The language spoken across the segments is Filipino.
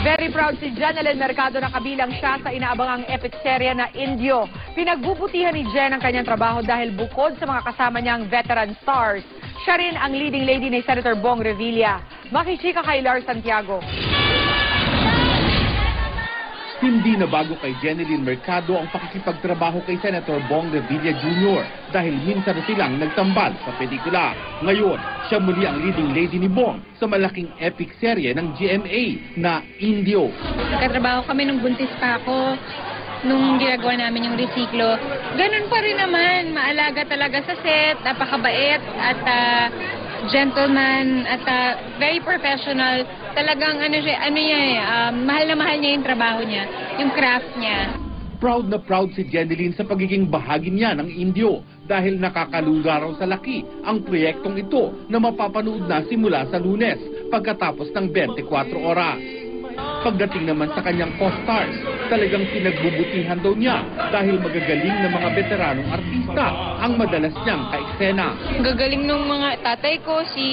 Very proud si Jenelyn Mercado na kabilang siya sa inaabangang epic serye na Indio. Pinagbubutihan ni Jen ang kanyang trabaho dahil bukod sa mga kasama niyang veteran stars, siya rin ang leading lady ni Senator Bong Revilla. Makichika kay Lars Santiago. Hindi na bago kay Jenelyn Mercado ang pakikipagtrabaho kay Senator Bong Revilla Jr. dahil minsan na silang nagtambal sa pelikula. Ngayon, siya muli ang leading lady ni Bong sa malaking epic serye ng GMA na Indio. Katrabaho kami nung buntis pa ako, nung ginagawa namin yung resiklo. Ganun pa rin naman, maalaga talaga sa set, napakabait at gentleman at very professional. Talagang mahal na mahal niya yung trabaho niya, yung craft niya. Proud na proud si Jenelyn sa pagiging bahagi niya ng Indio dahil nakakaluga raw sa laki ang proyektong ito na mapapanood na simula sa Lunes pagkatapos ng 24 oras. Pagdating naman sa kanyang co-stars, talagang pinagbubutihan daw niya dahil magagaling na mga veteranong artista ang madalas niyang kaeksena. Gagaling nung mga tatay ko, si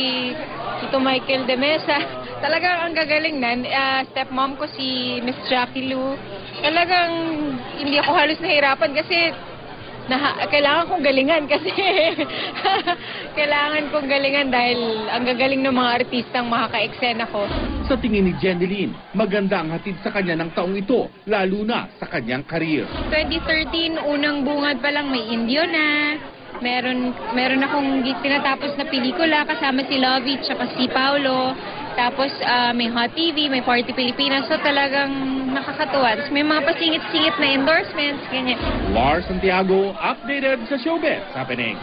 Tito Michael de Mesa. Talagang ang gagaling nan. Stepmom ko si Miss Jackie Lou. Talagang hindi ako halos nahirapan kasi kailangan kong galingan kasi kailangan kong galingan dahil ang gagaling ng mga artistang makaka-eksena ko. Sa tingin ni Jenelyn, maganda ang hatid sa kanya ng taong ito, lalo na sa kanyang career. 2013, unang bungad pa lang may Indio na. Meron akong tinatapos na pelikula kasama si Lovey at si Paolo. Tapos may Hot TV, may Party Pilipinas. So talagang nakakatuwa. Tapos may mga pasingit-singit na endorsements, ganyan. Lars Santiago, updated sa Showbiz Happening.